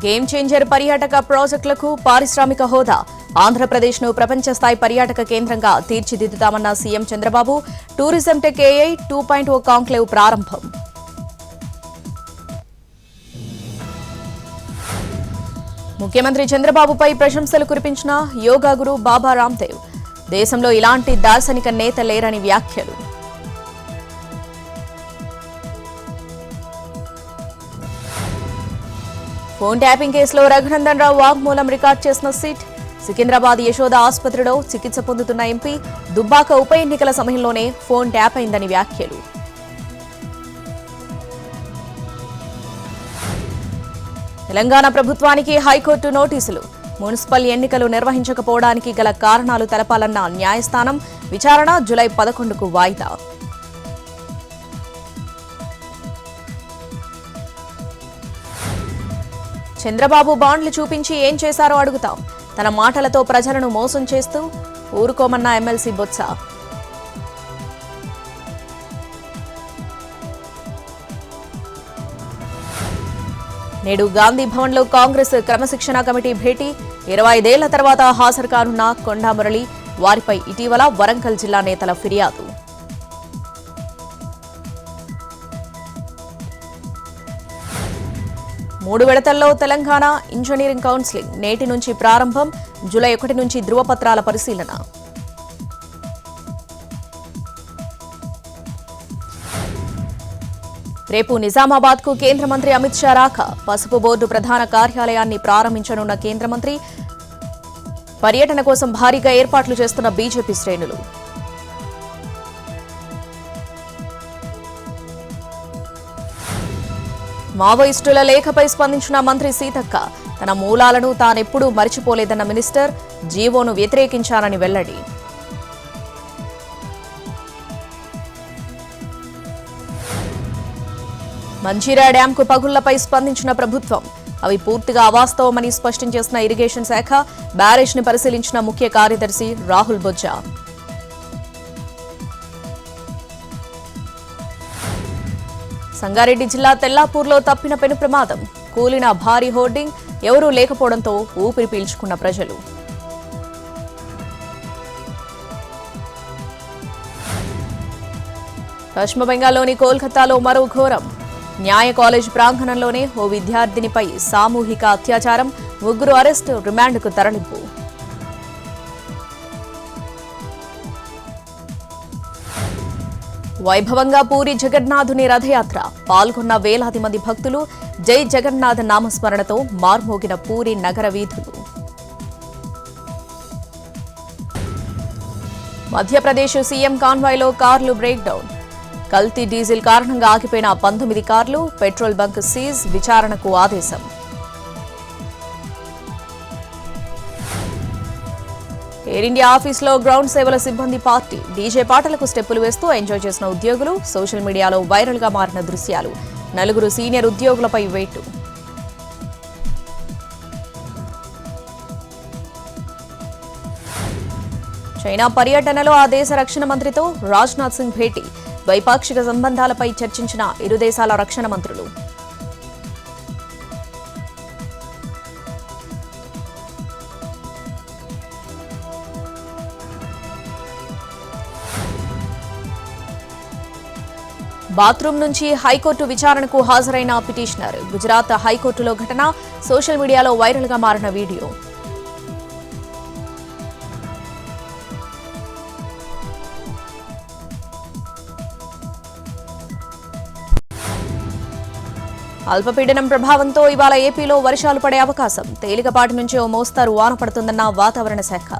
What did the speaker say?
Game changer పర్యాటక ప్రాజెక్టులకు పారిశ్రామిక హోదా ఆంధ్రప్రదేశ్ను ప్రపంచ స్థాయి పర్యాటక కేంద్రంగా తీర్చిదిద్దుతామన్న CM Chandrababu tourism tech AI 2.0 conclave ప్రారంభం. ముఖ్యమంత్రి చంద్రబాబుపై ప్రశంసలు కురిపించిన యోగా గురు బాబా రామ్దేవ్. దేశంలో ఇలాంటి దార్శనిక నేత లేరని వ్యాఖ్యలు. ఫోన్ ట్యాపింగ్ కేసులో రఘునందన్ రావు వాగ్మూలం రికార్డు చేసిన సిట్. సికింద్రాబాద్ యశోద ఆసుపత్రిలో చికిత్స పొందుతున్న ఎంపీ దుబ్బాక ఉప ఎన్నికల సమయంలోనే ఫోన్ ట్యాప్ అయిందని వ్యాఖ్యలు. తెలంగాణ ప్రభుత్వానికి హైకోర్టు నోటీసులు. మున్సిపల్ ఎన్నికలు నిర్వహించకపోవడానికి గల కారణాలు తెలపాలన్న న్యాయస్థానం. విచారణ జూలై 11కు వాయిదా. చంద్రబాబు బాండ్లు చూపించి ఏం చేశారో అడుగుతాం. తన మాటలతో ప్రజలను మోసం చేస్తూ ఊరుకోమన్న ఎమ్మెల్సీ బొత్స. నేడు గాంధీ భవన్లో కాంగ్రెస్ క్రమశిక్షణ కమిటీ భేటీ. 25 ఏళ్ల తర్వాత హాజరు కానున్న కొండా మురళి. వారిపై ఇటీవల వరంగల్ జిల్లా నేతల ఫిర్యాదు. మూడు విడతల్లో తెలంగాణ ఇంజనీరింగ్ కౌన్సిలింగ్ నేటి నుంచి ప్రారంభం. జూలై 1 నుంచి ధృవపత్రాల పరిశీలన. రేపు నిజామాబాద్కు కేంద్ర మంత్రి అమిత్ షా రాక. పసుపు బోర్డు ప్రధాన కార్యాలయాన్ని ప్రారంభించనున్న కేంద్ర మంత్రి. పర్యటన కోసం భారీగా ఏర్పాట్లు చేస్తున్న బీజేపీ శ్రేణులు. మావోయిస్టుల లేఖపై స్పందించిన మంత్రి సీతక్క. తన మూలాలను తానెప్పుడూ మరిచిపోలేదన్న మినిస్టర్. జీవోను వ్యతిరేకించానని వెల్లడి. మంజీరా డ్యాంకు పగుళ్లపై స్పందించిన ప్రభుత్వం. అవి పూర్తిగా అవాస్తవమని స్పష్టం చేసిన ఇరిగేషన్ శాఖ. బ్యారేజ్ ని పరిశీలించిన ముఖ్య కార్యదర్శి రాహుల్ బొజ్జా. సంగారెడ్డి జిల్లా తెల్లాపూర్లో తప్పిన పెను ప్రమాదం. కూలిన భారీ హోర్డింగ్. ఎవరూ లేకపోవడంతో ఊపిరి పీల్చుకున్న ప్రజలు. పశ్చిమ బెంగాల్లోని కోల్కతాలో మరో ఘోరం. న్యాయ కాలేజ్ ప్రాంగణంలోనే ఓ విద్యార్థినిపై సామూహిక అత్యాచారం. 3 అరెస్టు, రిమాండ్కు తరలింపు. వైభవంగా పూరి జగన్నాథుని రథయాత్ర. పాల్గొన్న వేలాది మంది భక్తులు. జై జగన్నాథ నామస్మరణతో మార్మోగిన పూరి నగర వీధులు. మధ్యప్రదేశ్ సీఎం కాన్వాయ్లో కార్లు బ్రేక్ డౌన్. కల్తీ డీజిల్ కారణంగా ఆగిపోయిన 19 కార్లు. Petrol bunk seize. విచారణకు ఆదేశం. ఎయిర్ ఇండియా ఆఫీసులో గ్రౌండ్ సేవల సిబ్బంది పార్టీ. డీజే పాటలకు స్టెప్పులు వేస్తూ ఎంజాయ్ చేసిన ఉద్యోగులు. సోషల్ మీడియాలో వైరల్ గా మారిన దృశ్యాలు. 4 సీనియర్ ఉద్యోగులపై వేటు. చైనా పర్యటనలో ఆ దేశ రక్షణ మంత్రితో రాజ్నాథ్ సింగ్ భేటీ. ద్వైపాక్షిక సంబంధాలపై చర్చించిన ఇరు దేశాల రక్షణ మంత్రులు. బాత్రూం నుంచి హైకోర్టు విచారణకు హాజరైన పిటిషనర్. గుజరాత్ హైకోర్టులో ఘటన. సోషల్ మీడియాలో వైరల్ గా మారిన వీడియో. అల్పపీడనం ప్రభావంతో ఇవాళ ఏపీలో వర్షాలు పడే అవకాశం. తేలికపాటి నుంచి ఓ మోస్తరు వాన పడుతుందన్న వాతావరణ శాఖ.